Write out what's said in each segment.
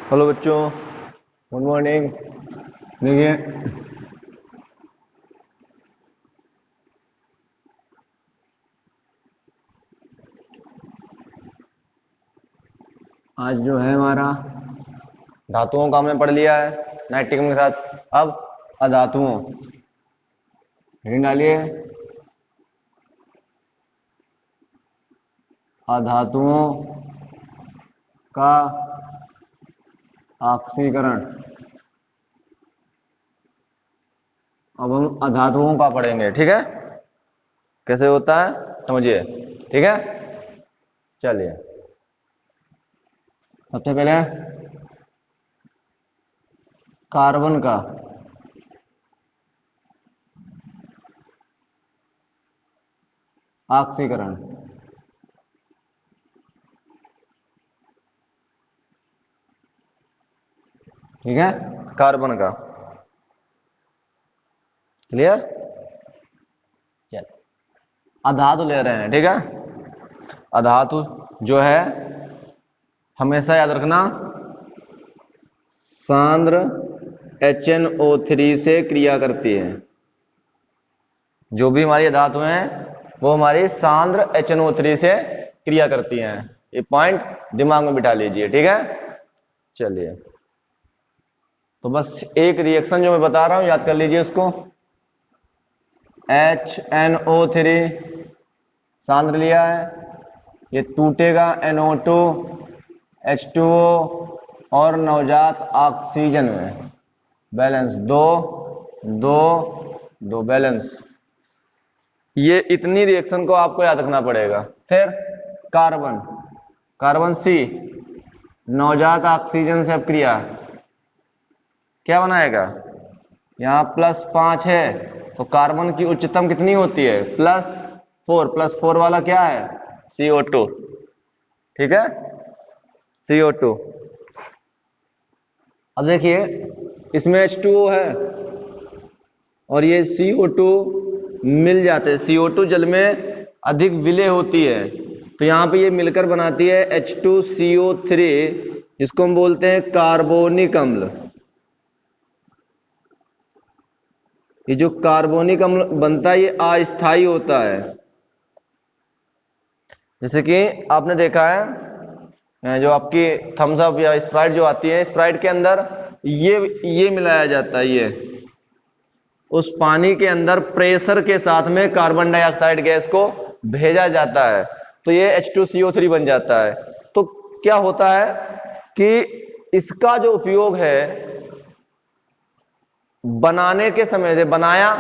Hello बच्चों, good morning. देखिए, आज जो है हमारा धातुओं का हमने पढ़ लिया है नाइट्रिकम के साथ। अब अधातुओं, हेडिंग डालिए, अधातुओं का ऑक्सीकरण। अब हम अधातुओं का पढ़ेंगे, ठीक है? कैसे होता है समझिए, ठीक है? चलिए, सबसे पहले कार्बन का ऑक्सीकरण। ठीक है, कार्बन का। क्लियर? चल, अधातु ले रहे हैं, ठीक है? अधातु जो है हमेशा याद रखना, सांद्र HNO3 से क्रिया करती है। जो भी हमारी धातु हैं वो हमारी सांद्र HNO3 से क्रिया करती हैं। ये पॉइंट दिमाग में बिठा लीजिए, ठीक है? चलिए, तो बस एक रिएक्शन जो मैं बता रहा हूं याद कर लीजिए उसको। HNO3 सांद्र लिया है, ये टूटेगा NO2 H2O और नवजात ऑक्सीजन में बैलेंस दो दो दो बैलेंस। ये इतनी रिएक्शन को आपको याद रखना पड़ेगा। फिर कार्बन, कार्बन C नवजात ऑक्सीजन से अपक्रिया क्या बनाएगा? यहां +5 है तो कार्बन की उच्चतम कितनी होती है? +4। +4 वाला क्या है? CO2, ठीक है? CO2। अब देखिए, इसमें H2O है और ये CO2 मिल जाते हैं। CO2 जल में अधिक विलय होती है तो यहां पे ये मिलकर बनाती है H2CO3, जिसको हम बोलते हैं कार्बोनिक अम्ल। ये जो कार्बोनिक अम्ल बनता है ये अस्थायी होता है। जैसे कि आपने देखा है जो आपकी थम्स अप या स्प्राइट जो आती है, स्प्राइट के अंदर ये मिलाया जाता है। ये उस पानी के अंदर प्रेशर के साथ में कार्बन डाइऑक्साइड गैस को भेजा जाता है तो ये H2CO3 बन जाता है। तो क्या होता है कि इसका जो उपयोग है बनाने के समय से बनाया,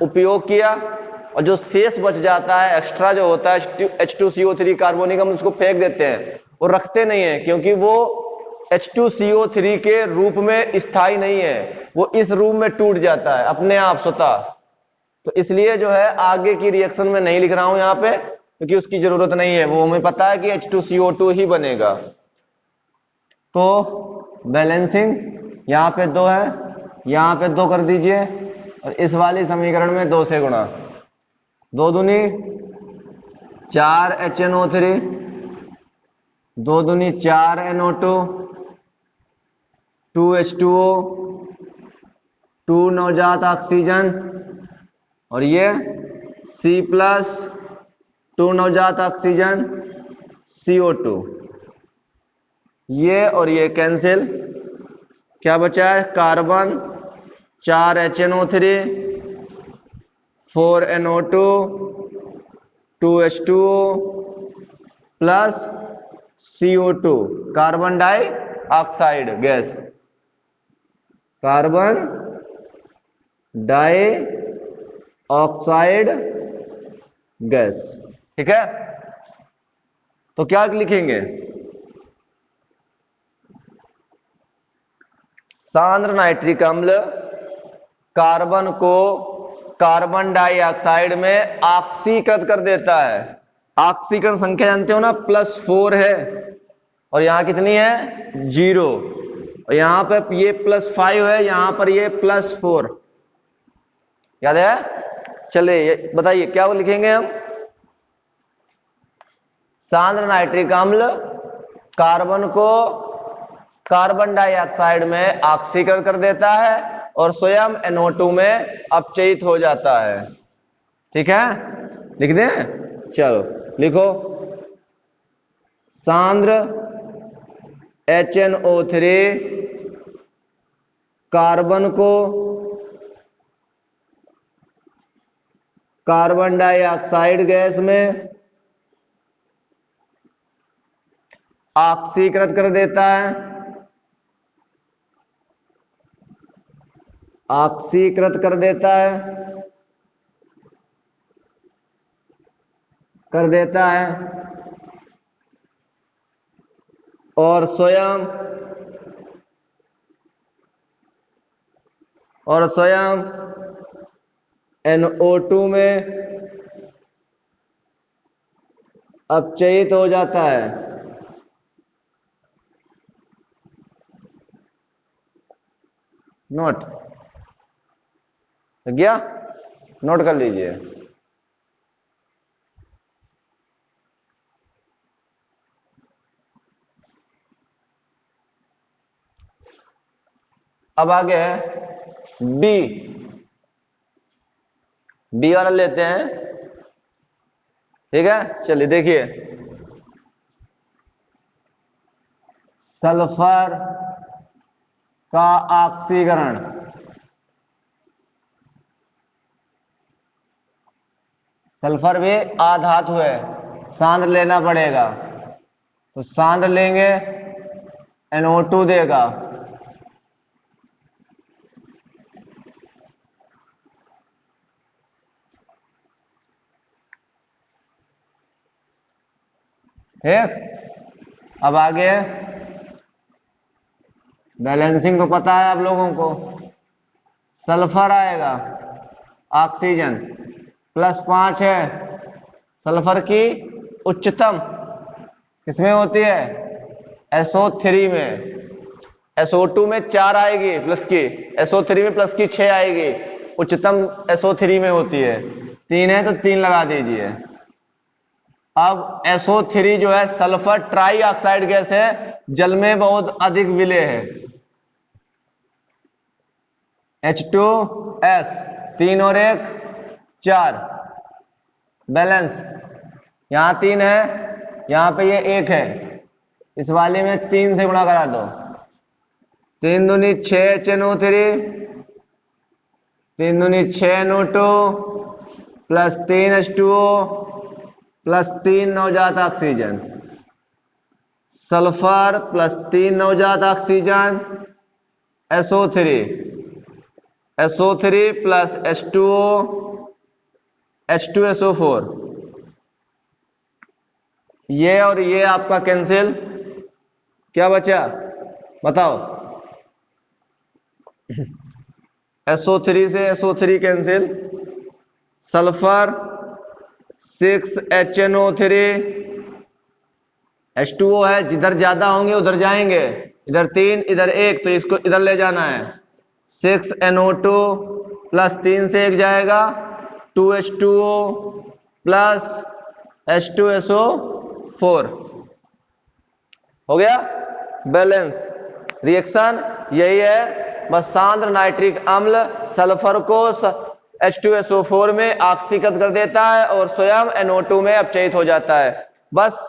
उपयोग किया, और जो शेष बच जाता है एक्स्ट्रा जो होता है H2CO3 कार्बोनिक अम्ल, उसको फेंक देते हैं और रखते नहीं है, क्योंकि वो H2CO3 के रूप में स्थायी नहीं है, वो इस रूप में टूट जाता है अपने आप स्वतः। तो इसलिए जो है आगे की रिएक्शन में नहीं लिख रहा हूं यहां पे, क्योंकि उसकी जरूरत नहीं है, वो हमें पता है कि H2CO2 ही बनेगा। तो बैलेंसिंग यहां पे 2 है, यहां पे 2 कर दीजिए और इस वाली समीकरण में 2 से गुणा। 2 दूनी 4 HNO3, 2 दूनी 4 NO2, 2 H2O, 2 नवजात ऑक्सीजन और ये C+ 2 नवजात ऑक्सीजन CO2। ये और ये कैंसिल, क्या बचा है? Carbon 4 HNO3, 4 NO2, 2 H2O plus CO2 carbon dioxide gas, carbon dioxide gas, ठीक है? तो क्या लिखेंगे? सांद्र नाइट्रिक अम्ल कार्बन को कार्बन डाइऑक्साइड में ऑक्सीकृत कर देता है। ऑक्सीकरण संख्या जानते हो ना, +4 है और यहां कितनी है? 0। और यहां पे ये +5 है, यहां पर ये +4, याद है? चलिए बताइए क्या वो लिखेंगे हम? सांद्र नाइट्रिक अम्ल कार्बन को कार्बन डाइऑक्साइड में ऑक्सीकरण कर देता है और स्वयं NO2 में अपचयित हो जाता है। ठीक है, लिख दें? चलो लिखो, सांद्र HNO3 कार्बन को कार्बन डाइऑक्साइड गैस में ऑक्सीकृत कर देता है, ऑक्सीकृत कर देता है, कर देता है और स्वयं NO2 में अपचयित हो जाता है। नोट लग गया? नोट कर लीजिए। अब आगे है बी वाला लेते हैं। ठीक है, चलिए देखिए, सल्फर का ऑक्सीकरण, सल्फर भी आधातु है, सांद्र लेना पड़ेगा, तो सांद्र लेंगे NO2 देगा, ठीक। अब आगे बैलेंसिंग तो पता है आप लोगों को, सल्फर आएगा, ऑक्सीजन +5 है, सल्फर की उच्चतम किसमें होती है? SO3 में। SO2 में 4 आएगी प्लस की, SO3 में प्लस की 6 आएगी, उच्चतम SO3 में होती है। 3 है तो 3 लगा दीजिए। अब SO3 जो है सल्फर ट्राई ऑक्साइड गैस है, जल में बहुत अधिक विलेय है। H2S 3 और 1 4, बैलेंस, यहां 3 है, यहां पे ये 1 है, इस वाले में 3 से गुणा करा दो, 3 दूनी 6 HNO3, 3 दूनी 6 NO2 प्लस 3 H2O प्लस 3 नवजात ऑक्सीजन, सल्फर प्लस 3 नवजात oxygen SO3 plus H2O H2SO4, ये और ये आपका कैंसिल, क्या बचा बताओ? SO3 से SO3 cancel, sulphur 6 HNO3, H2O है, जिधर ज्यादा होंगे उधर जाएंगे, इधर 3 इधर 1, तो इसको इधर ले जाना है, 6 NO2 प्लस 3 से 1 जाएगा, 2 H2O प्लस H2SO4, हो गया बैलेंस। रिएक्शन यही है, बस सांद्र नाइट्रिक अम्ल सल्फर को H2SO4 में ऑक्सीकृत कर देता है और स्वयं NO2 में अपचयित हो जाता है। बस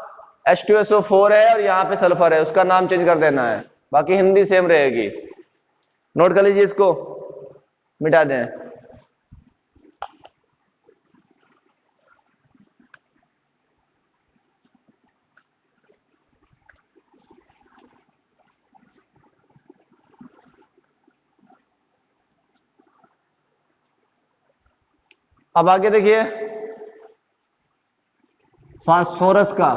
H2SO4 है और यहाँ पे सल्फर है, उसका नाम चेंज कर देना है, बाकी हिंदी सेम रहेगी। नोट कर लीजिए, इसको मिटा दें। अब आगे देखिए, फास्फोरस का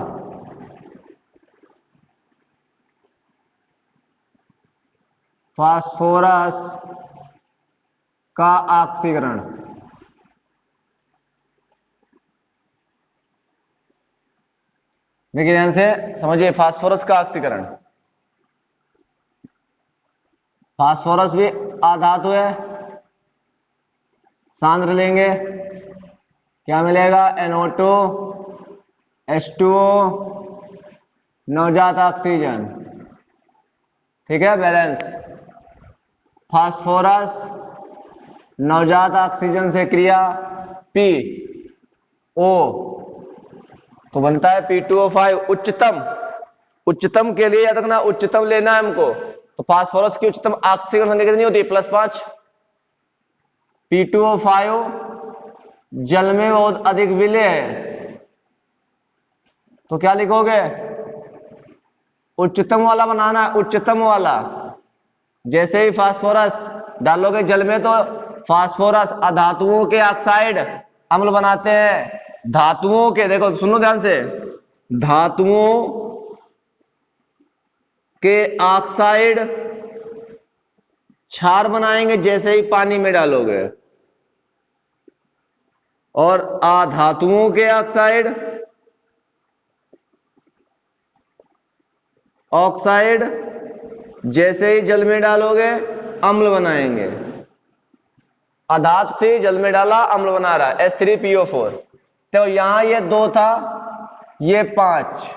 ऑक्सीकरण, देखिए ध्यान से समझिए, फास्फोरस का ऑक्सीकरण, फास्फोरस भी आधातु है, सांद्र लेंगे, क्या मिलेगा? NO2 H2O नवजात ऑक्सीजन, ठीक है, बैलेंस। फास्फोरस नवजात ऑक्सीजन से क्रिया पी ओ तो बनता है P2O5। उच्चतम के लिए याद रखना, उच्चतम लेना है हमको। तो फास्फोरस की उच्चतम ऑक्सीजन संख्या कितनी होती है? +5। P2O5 जल में बहुत अधिक विलेय है, तो क्या लिखोगे? उच्चतम वाला बनाना है, उच्चतम वाला। जैसे ही फास्फोरस डालोगे जल में तो फास्फोरस अधातुओं के ऑक्साइड अम्ल बनाते हैं। धातुओं के, देखो सुनो ध्यान से, धातुओं के ऑक्साइड क्षार बनाएंगे जैसे ही पानी में डालोगे, और अधातुओं के ऑक्साइड जैसे ही जल में डालोगे अम्ल बनाएंगे। अधातु थी, जल में डाला, अम्ल बना रहा है, H3PO4। तो यहां ये 2 था, ये 5।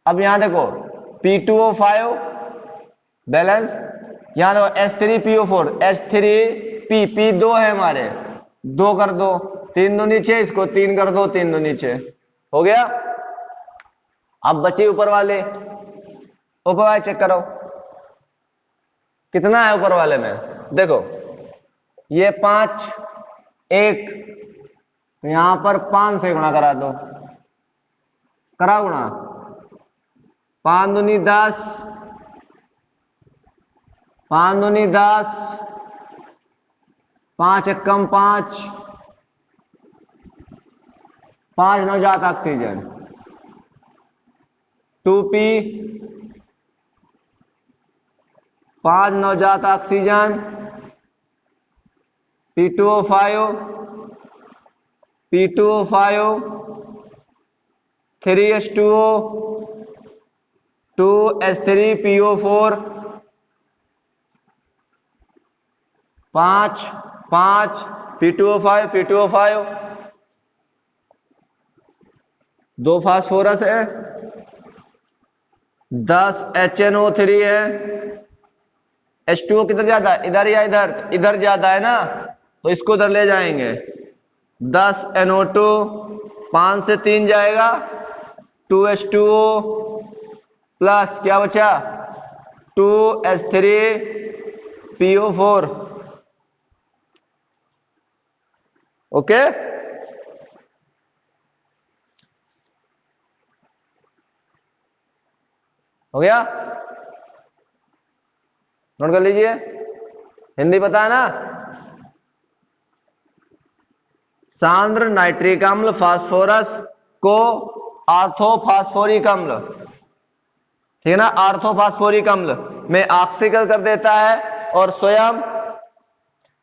अब यहां देखो P2O5 बैलेंस, यहां देखो H3PO4, H3P 2 है हमारे, 2 कर दो, 3 दो नीचे, इसको 3 कर दो, 3 दो नीचे, हो गया। अब बचे ऊपर वाले, ऊपर वाले चेक करो कितना है ऊपर वाले में। देखो ये 5, 1, तो यहां पर 5 से गुणा करा दो, करा गुणा, 5 दूनी 10, 5 दूनी 10, 5 एकम 5, 5 नवजात ऑक्सीजन, 2P, 5 नवजात oxygen, P2O5, 3H2O, 2H3PO4, 5, 5, P2O5, 2 phosphorus है, 10 HNO3 है। H2O किधर ज्यादा है? इधर या इधर? इधर ज्यादा है ना, तो इसको उधर ले जाएंगे। 10 NO2, 5 से 3 जाएगा, 2H2O प्लस क्या बचा? 2H3PO4। ओके, हो गया? नोट कर लीजिए, हिंदी पता है ना? सांद्र नाइट्रिक अम्ल फास्फोरस को ऑर्थोफॉस्फोरिक अम्ल, ठीक है ना, ऑर्थोफॉस्फोरिक अम्ल में ऑक्सीकरण कर देता है और स्वयं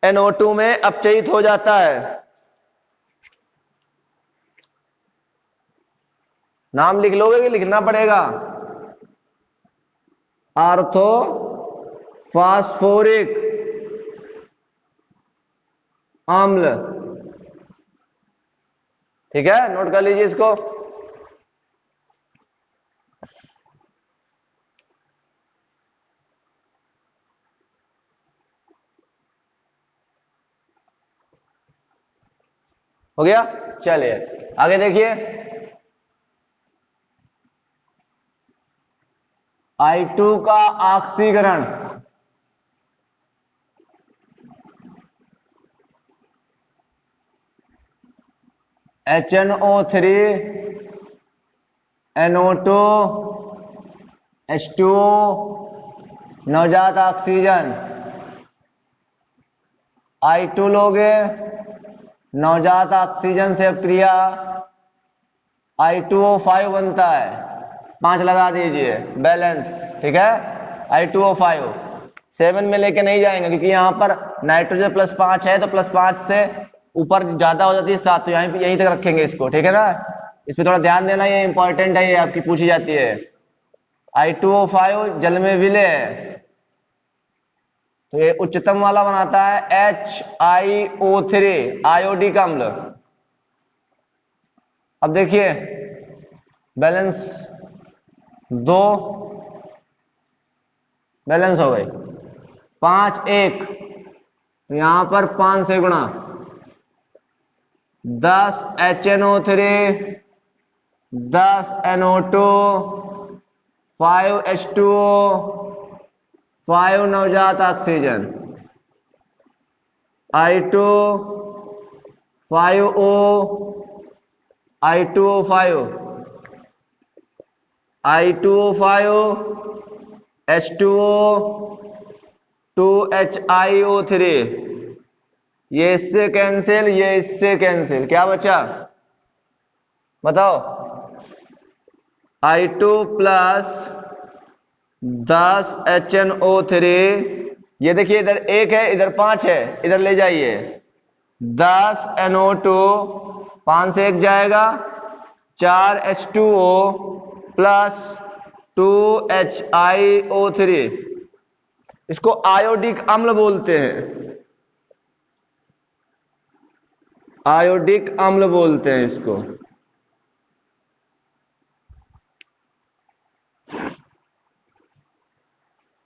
NO2 में अपचयित हो जाता है। नाम लिख लोगे कि लिखना पड़ेगा? ऑर्थोफॉस्फोरिक अम्ल, ठीक है, नोट कर लीजिए इसको। हो गया? चलिए आगे देखिए, I2 का ऑक्सीकरण, HNO3, NO2, H2O, नवजात ऑक्सीजन, I2 लोगे, नवजात ऑक्सीजन से क्रिया I2O5 बनता है, 5 लगा दीजिए, बैलेंस, ठीक है। I2O5 7 में लेके नहीं जाएंगे क्योंकि यहां पर नाइट्रोजन +5 है, तो +5 से ऊपर ज्यादा हो जाती है 7, तो यहीं तक रखेंगे इसको, ठीक है ना। इस पे थोड़ा ध्यान देना, ये इंपॉर्टेंट है, ये आपकी पूछी जाती है। I2O5 जल में विलेय है, तो ये उच्चतम वाला बनाता है HiO3, आयोडिक अम्ल। अब देखिए बैलेंस 2, बैलेंस हो गई। 5 1, तो यहां पर 5 से गुणा, 10 HNO3, 10 NO2, 5 H2O, 5 नवजात oxygen, I2, 5O, I2O5, I2O5, H2O, 2HIO3, ये इससे कैंसिल, ये इससे कैंसिल, क्या बचा बताओ? I2 प्लस 10 HNO3, ये देखिए इधर 1 है, इधर 5 है, इधर ले जाइए। 10 NO2, 5 से 1 जाएगा, 4 H2O प्लस 2 HIO3, इसको आयोडिक अम्ल बोलते हैं, आयोडिक अम्ल बोलते हैं इसको।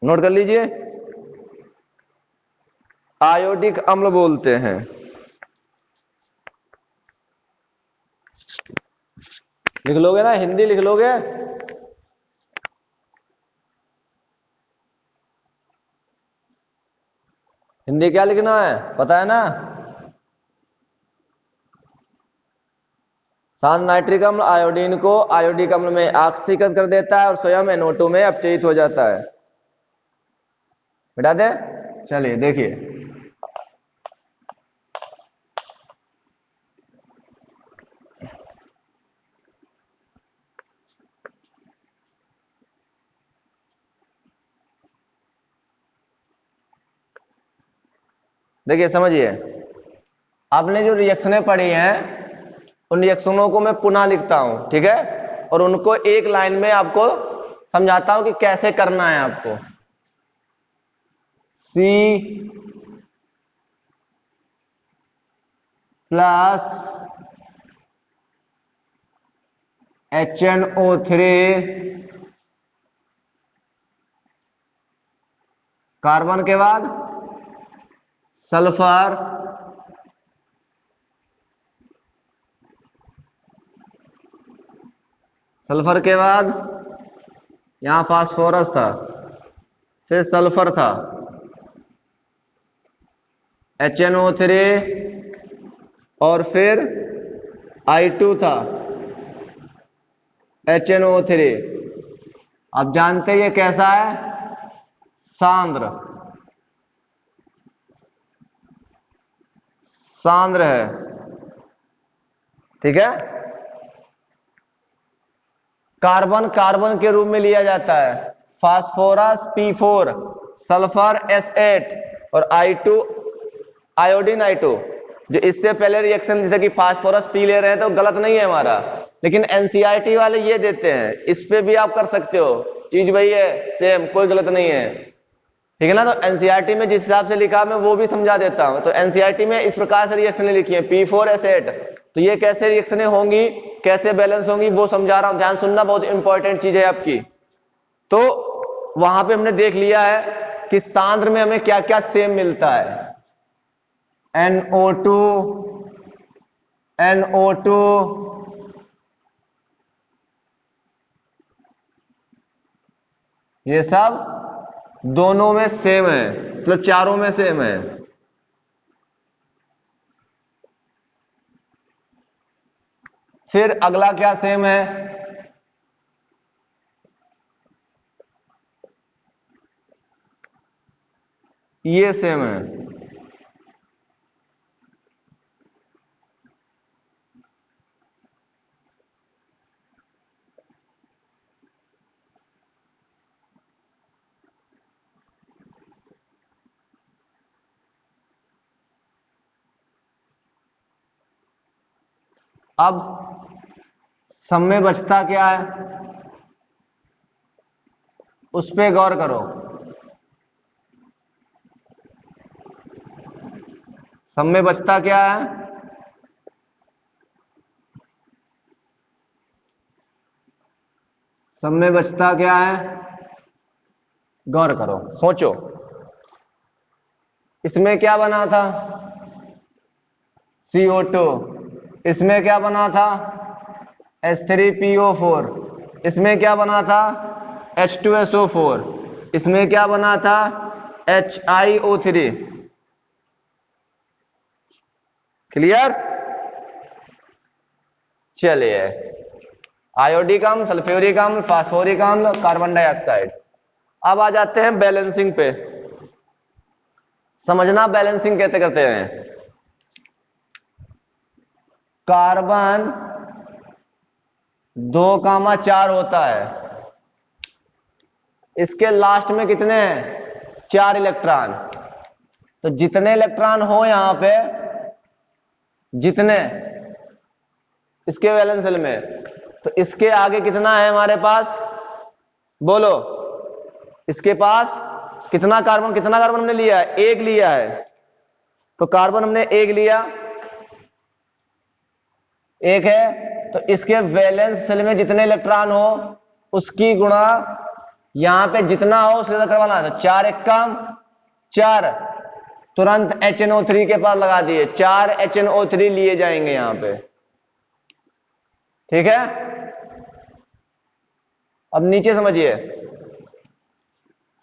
नोट कर लीजिए, आयोडिक अम्ल बोलते हैं। लिख लोगे ना, हिंदी लिख लोगे? हिंदी क्या लिखना है पता है ना? शांत नाइट्रिक अम्ल आयोडीन को आयोडिक अम्ल में ऑक्सीकृत कर देता है और स्वयं NO2 में अपचयित हो जाता है। मिटा दे, चलिए देखिए, देखिए समझिए, आपने जो रिएक्शनें पढ़ी हैं उन रिएक्शनों को मैं पुनः लिखता हूं, ठीक है, और उनको एक लाइन में आपको समझाता हूं कि कैसे करना है आपको। C प्लस HNO3, कार्बन के बाद सल्फर, सल्फर के बाद यहां फास्फोरस था, फिर सल्फर था, HNO3 और फिर I2 था, HNO3। अब जानते हैं ये कैसा है? सांद्र, सांद्र है, ठीक है। कार्बन कार्बन के रूप में लिया जाता है, फास्फोरस P4, सल्फर S8 और I2 आयोडीन I2। जो इससे पहले रिएक्शन जैसे कि फास्फोरस पी ले रहे हैं तो गलत नहीं है हमारा, लेकिन एनसीईआरटी वाले ये देते हैं, इस पे भी आप कर सकते हो, चीज वही है सेम, कोई गलत नहीं है, ठीक है ना। तो एनसीईआरटी में जिस हिसाब से लिखा मैं वो भी समझा देता हूं। तो एनसीईआरटी में इस प्रकार से रिएक्शनें लिखी है P4S8, तो ये कैसे रिएक्शनें होंगी, कैसे बैलेंस होंगी वो समझा रहा हूं, ध्यान सुनना, बहुत इंपॉर्टेंट चीज है आपकी। तो वहां पे हमने देख लिया है कि सांद्र में हमें क्या क्या सेम मिलता है, NO2, NO2, ये सब दोनों में सेम है, मतलब चारों में सेम है। फिर अगला क्या सेम है? ये सेम है, अब सब में बचता क्या है उस पे गौर करो। सब में बचता क्या है? सब में बचता क्या है? गौर करो, सोचो, इसमें क्या बना था? CO2। इसमें क्या बना था? H3PO4। इसमें क्या बना था? H2SO4। इसमें क्या बना था? HiO3। क्लियर? चलिए, आयोडिक अम्ल, सल्फ्यूरिक अम्ल, फास्फोरिक अम्ल, कार्बन डाइऑक्साइड। अब आ जाते हैं बैलेंसिंग पे। समझना बैलेंसिंग कैसे करते हैं। कार्बन 2,4 होता है, इसके लास्ट में कितने हैं? 4 इलेक्ट्रॉन। तो जितने इलेक्ट्रॉन हो यहां पे, जितने इसके वैलेंस शेल में, तो इसके आगे कितना है हमारे पास? बोलो, इसके पास कितना कार्बन हमने लिया है? 1 लिया है। तो कार्बन हमने 1 लिया, 1 है, तो इसके वैलेंस शेल में जितने इलेक्ट्रॉन हो उसकी गुणा यहां पे जितना हो उसके साथ करवाना है। तो 4 एकम 4, तुरंत HNO3 के पास लगा दिए, 4 HNO3 लिए जाएंगे यहां पे। ठीक है, अब नीचे समझिए,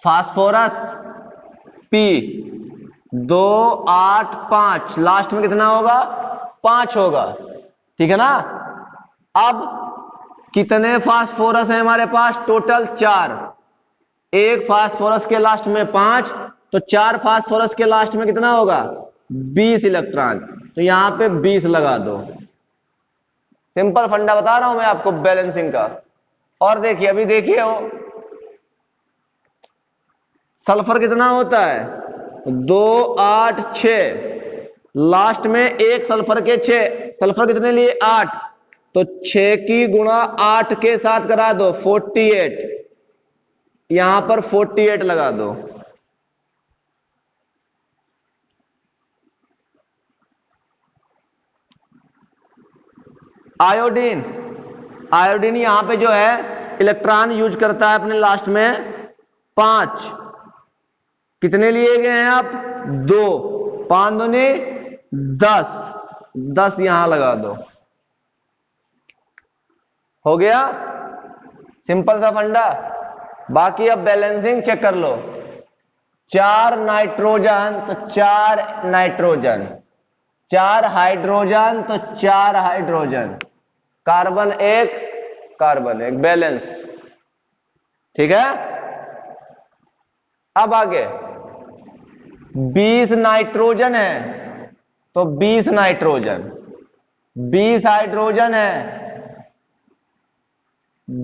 फास्फोरस P 2 8 5, लास्ट में कितना होगा? 5 होगा। ठीक है ना? अब कितने फास्फोरस है हमारे पास? टोटल 4। एक फास्फोरस के लास्ट में 5, तो 4 फास्फोरस के लास्ट में कितना होगा? 20 इलेक्ट्रॉन। तो यहां पे 20 लगा दो। सिंपल फंडा बता रहा हूं मैं आपको बैलेंसिंग का। और देखिए, अभी देखिए, वो सल्फर कितना होता है? 2 8 6, लास्ट में एक सल्फर के 6, सल्फर कितने लिए? 8। तो 6 की गुणा 8 के साथ करा दो, 48। यहां पर 48 लगा दो। आयोडीन, आयोडीन यहां पे जो है इलेक्ट्रॉन यूज करता है अपने लास्ट में 5। कितने लिए गए हैं आप? 2, 5 दूनी 10, 10 यहां लगा दो। हो गया, सिंपल सा फंडा। बाकी अब बैलेंसिंग चेक कर लो। 4 नाइट्रोजन तो 4 नाइट्रोजन, 4 हाइड्रोजन तो 4 हाइड्रोजन, कार्बन 1 कार्बन 1, बैलेंस। ठीक है, अब आगे 20 नाइट्रोजन है तो 20 नाइट्रोजन, 20 हाइड्रोजन है,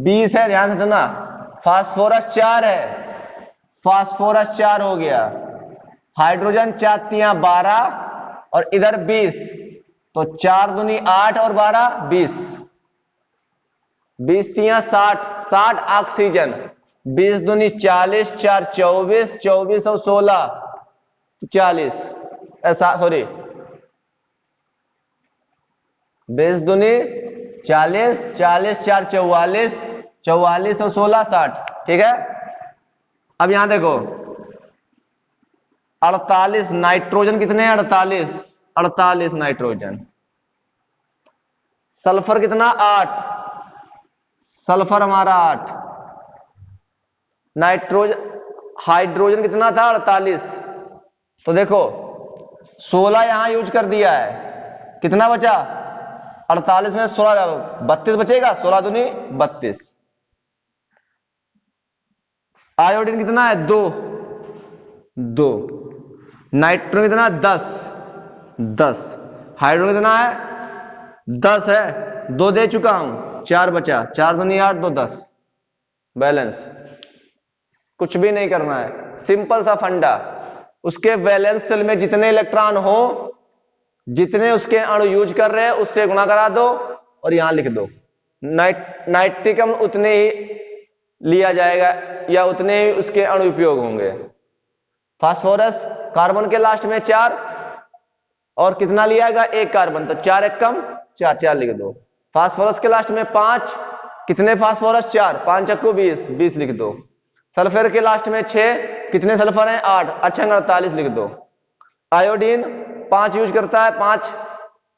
20 है, ध्यान से सुनना। फास्फोरस 4 है, फास्फोरस 4 हो गया। हाइड्रोजन 4 तियां 12 और इधर 20, तो 4 दूनी 8 और 12 20, 20 तियां 60, 60 ऑक्सीजन, 20 दूनी 40, 4 24, 24 और 16 40, सॉरी 20 दूनी 40, 40 4 44, 44 और 16 60। ठीक है, अब यहां देखो 48 नाइट्रोजन कितने हैं? 48, 48 नाइट्रोजन। सल्फर कितना? 8, सल्फर हमारा 8। नाइट्रोजन, हाइड्रोजन कितना था? 48। तो देखो 16 यहां यूज कर दिया है, कितना बचा? 48 में 16 32 बचेगा, 16 दूनी 32। आयोडीन कितना है? 2, 2। नाइट्रोजन कितना? 10, 10। हाइड्रोजन कितना है? 10 है, 2 दे चुका हूं, 4 बचा, 4 दूनी 8, 2 10, बैलेंस। कुछ भी नहीं करना है, सिंपल सा फंडा। उसके वैलेंस शेल में जितने इलेक्ट्रॉन हो, जितने उसके अणु यूज कर रहे हैं उससे गुणा करा दो और यहां लिख दो। नाइट्रिक अम्ल उतने ही लिया जाएगा या उतने ही उसके अणु उपयोग होंगे। फास्फोरस कार्बन के लास्ट में 4 और कितना लिया जाएगा? 1 कार्बन, तो 4 एकम 4, 4 लिख दो। फास्फोरस के लास्ट में 5, कितने फास्फोरस? 4, 5 चक्कू 20, 20 लिख दो। सल्फर के लास्ट में 6, कितने सल्फर हैं 8, 48 लिख दो। आयोडीन 5 यूज करता है, 5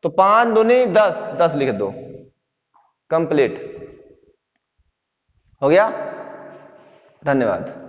तो 5 दूनी 10, 10 लिख दो। कंप्लीट हो गया। धन्यवाद।